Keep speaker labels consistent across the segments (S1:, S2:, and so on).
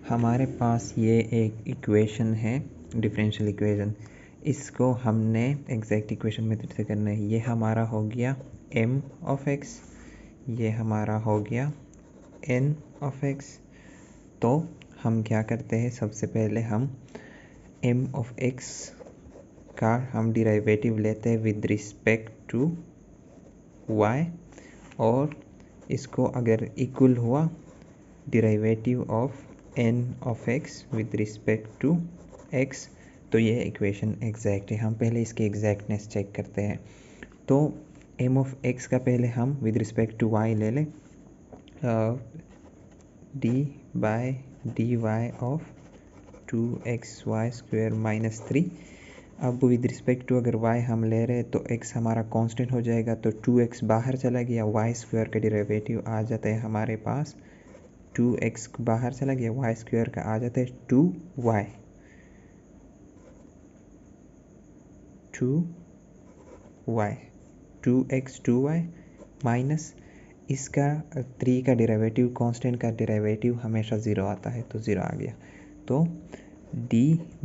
S1: हमारे पास ये एक इक्वेशन है, डिफरेंशियल इक्वेशन। इसको हमने एग्जैक्ट इक्वेशन मेथड से करना है। ये हमारा हो गया m ऑफ x, ये हमारा हो गया n ऑफ x। तो हम क्या करते हैं, सबसे पहले हम m ऑफ x का हम डिराइवेटिव लेते हैं विद रिस्पेक्ट टू y, और इसको अगर इक्वल हुआ derivative of n of x with respect to x, तो ये इक्वेशन एग्जैक्ट है। हम पहले इसकी एग्जैक्टनेस चेक करते हैं। तो m ऑफ x का पहले हम विद रिस्पेक्ट टू y ले लें, d by D Y of 2xy square minus 3। अब विद रिस्पेक्ट टू अगर y हम ले रहे हैं तो x हमारा कांस्टेंट हो जाएगा, तो 2x बाहर चला गया, y स्क्वायर का डिराइवेटिव आ जाता है हमारे पास 2x बाहर चला गया, y स्क्वायर का आ जाता है 2y 2x 2y माइनस इसका 3 का डिराइवेटिव, कांस्टेंट का डिराइवेटिव हमेशा 0 आता है, तो 0 आ गया। तो d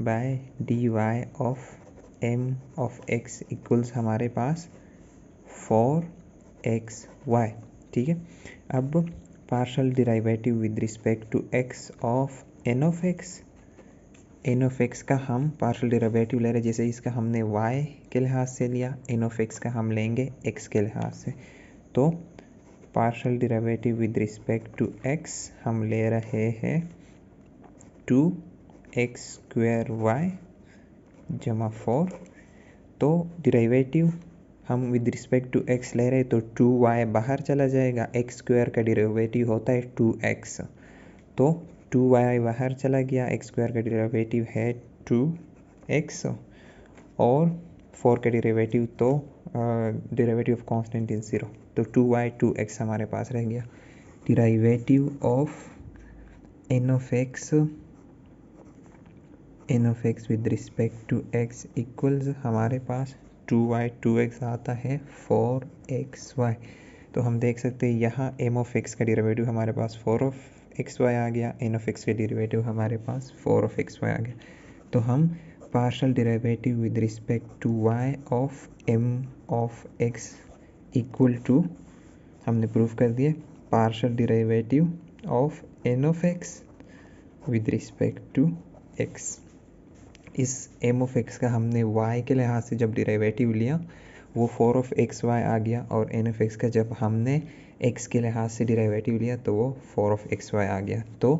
S1: by D Y of m of x equals हमारे पास 4xy। ठीक है। अब partial derivative with respect to x of n of x का हम पार्शल डिराइवेटिव ले रहे हैं। जैसे इसका हमने y के लिहाज से लिया, n ऑफ x का हम लेंगे x के लिहाज से। तो partial derivative with respect to x हम ले रहे हैं 2x स्क्वायर y जमा 4। तो डिराइवेटिव हम विद रिस्पेक्ट टू x ले रहे हैं, तो 2y बाहर चला जाएगा, x स्क्वायर का डिराइवेटिव होता है 2x, तो 2y बाहर चला गया, x स्क्वायर का डिराइवेटिव है 2x, और 4 का डिराइवेटिव, तो डिराइवेटिव ऑफ कांस्टेंट इज 0, तो 2y 2x हमारे पास रह गया। Derivative of n of x with respect to x equals हमारे पास 2y 2x आता है 4xy। तो हम देख सकते हैं यहाँ m ऑफ x का डिराइवेटिव हमारे पास 4 ऑफ xy आ गया, n ऑफ x का डिराइवेटिव हमारे पास 4 ऑफ xy आ गया। तो हम partial derivative with respect to y of m of x equal to, हमने प्रूफ कर दिए, partial derivative of n of x with respect to x। इस m ऑफ x का हमने y के लिहाज से जब डिराइवेटिव लिया वो 4 ऑफ xy आ गया, और n ऑफ x का जब हमने x के लिहाज से डिराइवेटिव लिया तो वो 4 ऑफ xy आ गया। तो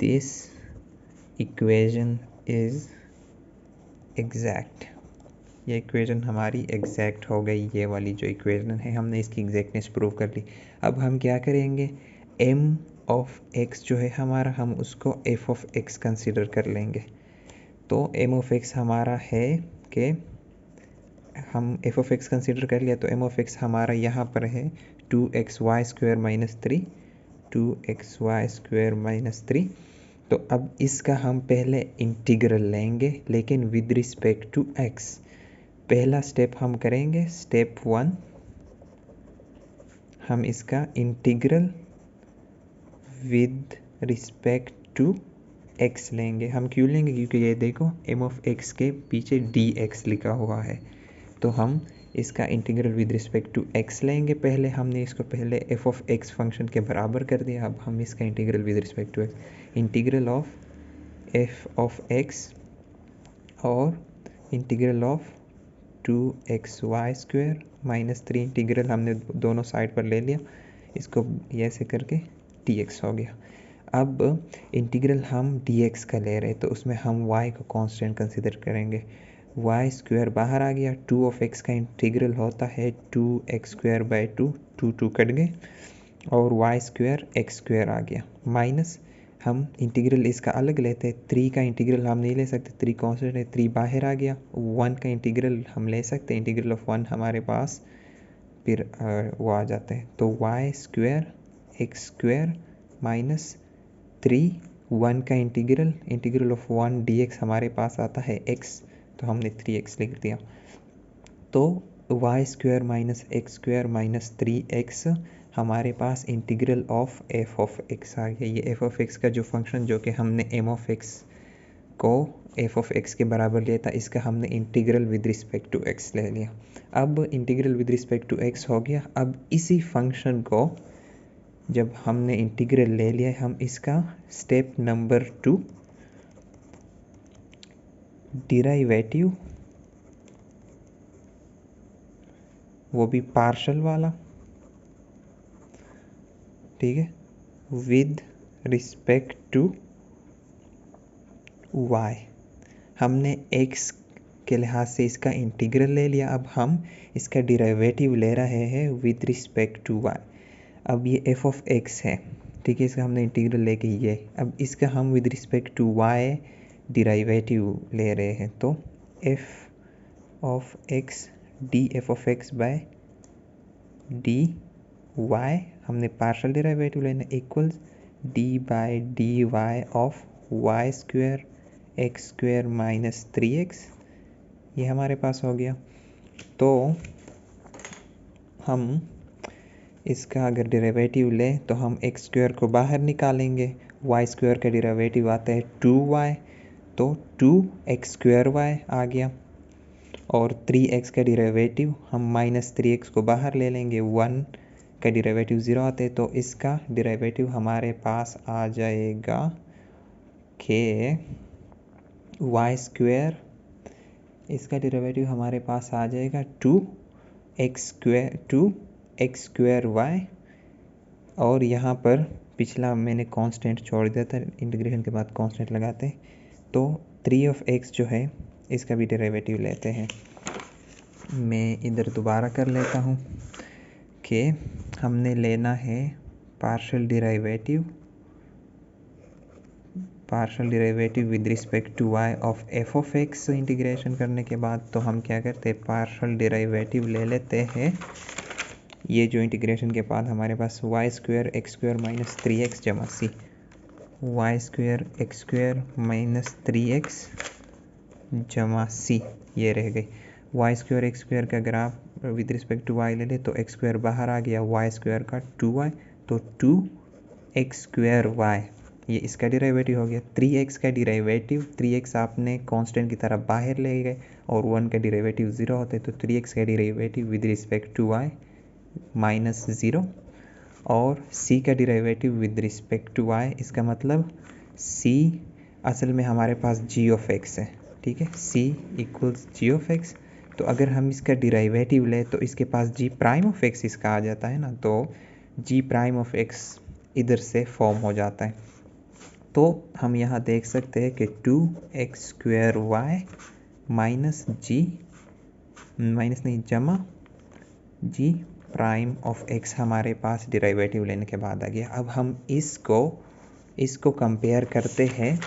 S1: दिस इक्वेशन इज एग्जैक्ट। ये इक्वेशन हमारी एग्जैक्ट हो गई। ये वाली जो इक्वेशन है हमने इसकी एग्जैक्टनेस प्रूव कर ली। अब हम क्या करेंगे, m ऑफ x जो है हमारा, हम उसको f ऑफ x कंसिडर कर लेंगे। तो m ऑफ x हमारा है कि हम f ऑफ x कंसिडर कर लिया, तो m ऑफ x हमारा यहाँ पर है 2xy square minus 3, 2xy square minus 3। तो अब इसका हम पहले इंटीग्रल लेंगे, लेकिन विद रिस्पेक्ट टू x। पहला स्टेप हम करेंगे, स्टेप 1, हम इसका integral with respect to x लेंगे। हम क्यों लेंगे, क्योंकि ये देखो m ऑफ x के पीछे dx लिखा हुआ है, तो हम इसका integral with respect to x लेंगे। पहले हमने इसको पहले f ऑफ x फंक्शन के बराबर कर दिया, अब हम इसका integral with respect to x, integral of f of x और integral of 2xy square minus 3, integral हमने दोनों साइड पर ले लिया, इसको ऐसे करके dx हो गया। अब इंटीग्रल हम dx का ले रहे हैं, तो उसमें हम y को कांस्टेंट कंसीडर करेंगे। y स्क्वायर बाहर आ गया, 2 ऑफ x का इंटीग्रल होता है 2x स्क्वायर बाई 2, 2 कट गए, और y स्क्वायर x स्क्वायर आ गया, माइनस हम इंटीग्रल इसका अलग लेते हैं। 3 का इंटीग्रल हम नहीं ले सकते, 3 कांस्टेंट है, 3 बाहर आ गया। 1 का इंटीग्रल हम ले सकते हैं, इंटीग्रल ऑफ 1 हमारे पास फिर वो आ जाते हैं, तो y square x square minus 3, 1 का इंटीग्रल ऑफ 1 dx हमारे पास आता है x, तो हमने 3x लिख दिया। तो y square minus x square minus 3x हमारे पास integral of F of x आ गया। ये एफ ऑफ एक्स का जो फंक्शन जो कि हमने एम ऑफ एक्स को एफ ऑफ एक्स के बराबर लिया था, इसका हमने integral with respect to X ले लिया। अब integral with respect to X हो गया। अब इसी फंक्शन को जब हमने इंटीग्रल ले लिया, हम इसका स्टेप नंबर 2 डिराइवेटिव, वो भी पार्शल वाला, ठीक है, विद रिस्पेक्ट टू y। हमने x के लिहाज से इसका इंटीग्रल ले लिया, अब हम इसका डिराइवेटिव ले रहे हैं विद रिस्पेक्ट टू y। अब ये f ऑफ x है, ठीक है, इसका हमने इंटीग्रल लेके ये, अब इसका हम with respect to y derivative ले रहे हैं। तो f of x D F of X by D Y, हमने पार्शल डिराइवेटिव लेना, equals D by D Y of Y square x square minus 3x, ये हमारे पास हो गया। तो हम इसका अगर डिराइवेटिव लें तो हम एक्स स्क्वेयर को बाहर निकालेंगे, वाई स्क्वेयर का डिराइवेटिव आता है 2y, तो 2x स्क्वेयर वाई आ गया, और 3x का डिराइवेटिव हम माइनस 3x को बाहर ले लेंगे, 1 का डिराइवेटिव 0 आते हैं, तो इसका डिराइवेटिव हमारे पास आ जाएगा कि वाई स्क्वेयर, इसका डिराइवेटिव हमारे पास आ जाएगा 2x स्क्वेयर वाई, और यहाँ पर पिछला मैंने कांस्टेंट छोड़ दिया था, इंटीग्रेशन के बाद कांस्टेंट लगाते हैं, तो 3 ऑफ x जो है इसका भी डेरिवेटिव लेते हैं। मैं इधर दोबारा कर लेता हूँ कि हमने लेना है partial derivative with respect to y of F of X. Integration करने के बाद तो हम क्या करते हैं, पार्शियल डिराइवेटिव ले लेते हैं, ये जो इंटीग्रेशन के बाद हमारे पास y square x square minus 3x जमा c, y square x square minus 3x जमा सी, ये रह गई। वाई स्क्वेयर एक्स स्क्वेयर का graph with respect to y ले ले तो एक्स स्क्वेयर बाहर आ गया, वाई स्क्वेयर का 2y, तो 2x स्क्वेयर वाई, ये इसका डिराइवेटिव हो गया। 3x का डिराइवेटिव, 3x आपने कांस्टेंट की तरह बाहर ले गए और 1 का डिराइवेटिव 0 होता है, तो 3x का derivative with respect to y minus 0, और c का derivative with respect to y, इसका मतलब c असल में हमारे पास g ऑफ x है, ठीक है, c equals g of x। तो अगर हम इसका डिराइवेटिव लें तो इसके पास g प्राइम ऑफ x इसका आ जाता है ना, तो g प्राइम ऑफ x इधर से फॉर्म हो जाता है। तो हम यहाँ देख सकते हैं कि 2x स्क्वेयर वाई माइनस जी, माइनस नहीं जमा g प्राइम ऑफ x हमारे पास डिराइवेटिव लेने के बाद आ गया। अब हम इसको कंपेयर करते हैं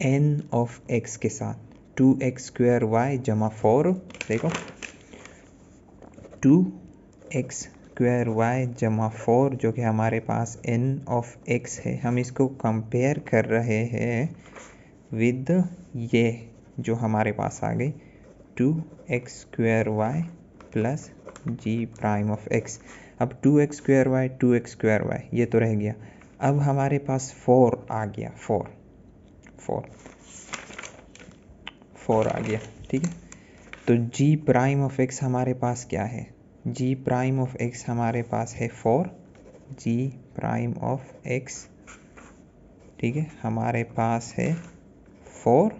S1: n ऑफ x के साथ, 2x स्क्वेयर वाई जमा 4, देखो 2x स्क्वेयर वाई जमा 4 जो कि हमारे पास n ऑफ x है, हम इसको कंपेयर कर रहे हैं विद ये जो हमारे पास आ गई 2x square Y plus g prime of x। अब 2x square Y 2x square Y ये तो रह गया, अब हमारे पास 4 आ गया, 4 आ गया, ठीक है। तो g प्राइम ऑफ x हमारे पास क्या है, g प्राइम ऑफ x हमारे पास है 4, g प्राइम ऑफ x, ठीक है, हमारे पास है 4,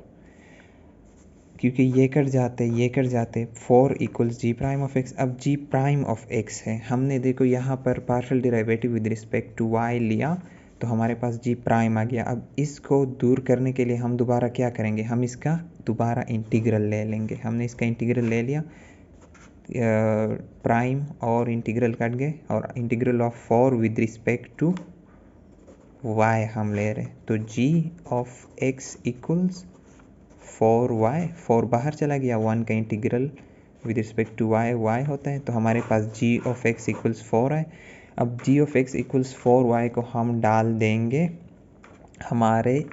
S1: क्योंकि ये कट जाते 4 equals G prime of X. अब जी प्राइम ऑफ एक्स है, हमने देखो यहाँ पर partial derivative with respect to Y लिया तो हमारे पास जी प्राइम आ गया। अब इसको दूर करने के लिए हम दोबारा क्या करेंगे, हम इसका दोबारा इंटीग्रल ले लेंगे। हमने इसका इंटीग्रल ले लिया, प्राइम और इंटीग्रल कट गए, और integral of 4 with respect to Y हम ले रहे, तो जी ऑफ एक्स इक्वल्स 4y, 4 बाहर चला गया, 1 का integral with respect to y होता है, तो हमारे पास g ऑफ x इक्वल्स 4 है। अब g of x equals 4y को हम डाल देंगे हमारे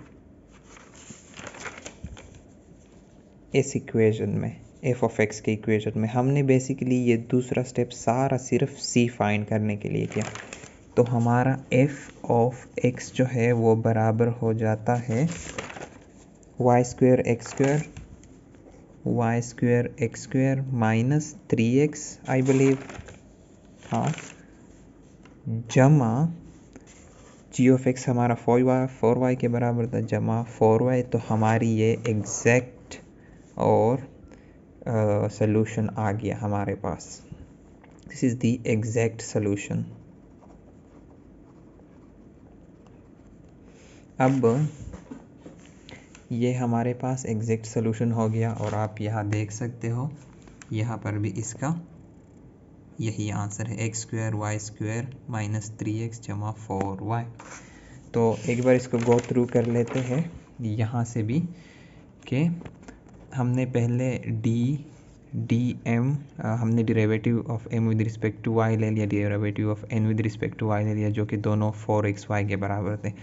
S1: इस इक्वेशन में, एफ ऑफ एक्स के इक्वेशन में। हमने बेसिकली ये दूसरा स्टेप सारा सिर्फ सी फाइंड करने के लिए किया। तो हमारा एफ ऑफ एक्स जो है वो बराबर हो जाता है Y square x square minus 3x I believe, हाँ, जमा जी ऑफ एक्स हमारा 4y के बराबर था, जमा 4y। तो हमारी ये एग्जैक्ट और सॉल्यूशन आ गया हमारे पास। This is the exact solution. अब ये हमारे पास एग्जैक्ट सॉल्यूशन हो गया और आप यहाँ देख सकते हो, यहाँ पर भी इसका यही आंसर है, X square Y square minus 3x जमा 4y। तो एक बार इसको गो थ्रू कर लेते हैं यहाँ से भी कि हमने पहले हमने derivative of m with respect to y ले लिया, derivative of n with respect to y ले लिया, जो कि दोनों 4xy के बराबर थे।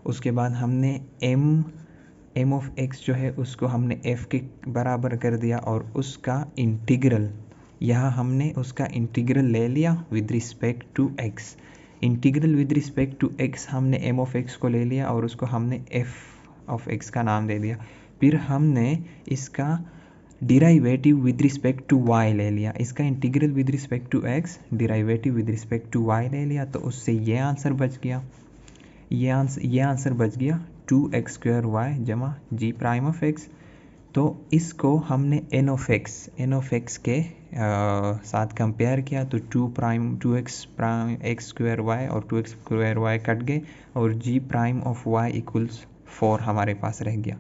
S1: उसके बाद हमने m ऑफ x जो है उसको हमने f के बराबर कर दिया और उसका इंटीग्रल, यहाँ हमने उसका इंटीग्रल ले लिया with respect to x। Integral with respect to x हमने m ऑफ x को ले लिया और उसको हमने f ऑफ x का नाम दे दिया। फिर हमने इसका derivative with respect to y ले लिया, इसका integral with respect to x, derivative with respect to y ले लिया। तो उससे ये आंसर बच गया, ये आंसर बच गया 2x स्क्वायर वाई जमा जी प्राइम ऑफ x। तो इसको हमने n ऑफ x के साथ कंपेयर किया तो 2x स्क्वायर वाई और 2x स्क्वायर वाई कट गए और g prime of y equals 4 हमारे पास रह गया।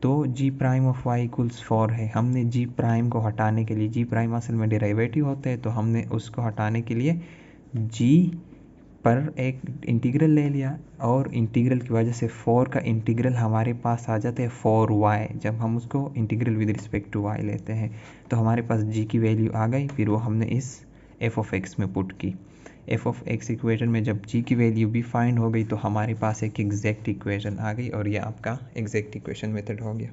S1: तो g prime of y equals 4 है। हमने g प्राइम को हटाने के लिए, g प्राइम असल में डेरिवेटिव होते हैं, तो हमने उसको हटाने के लिए g पर एक इंटीग्रल ले लिया और इंटीग्रल की वजह से 4 का इंटीग्रल हमारे पास आ जाता है 4y। जब हम उसको integral with respect to y लेते हैं तो हमारे पास g की वैल्यू आ गई। फिर वो हमने इस f ऑफ x में पुट की। f ऑफ x इक्वेशन में जब g की वैल्यू भी फाइंड हो गई तो हमारे पास एक एग्जैक्ट इक्वेशन आ गई और ये आपका एग्जैक्ट इक्वेशन मेथड हो गया।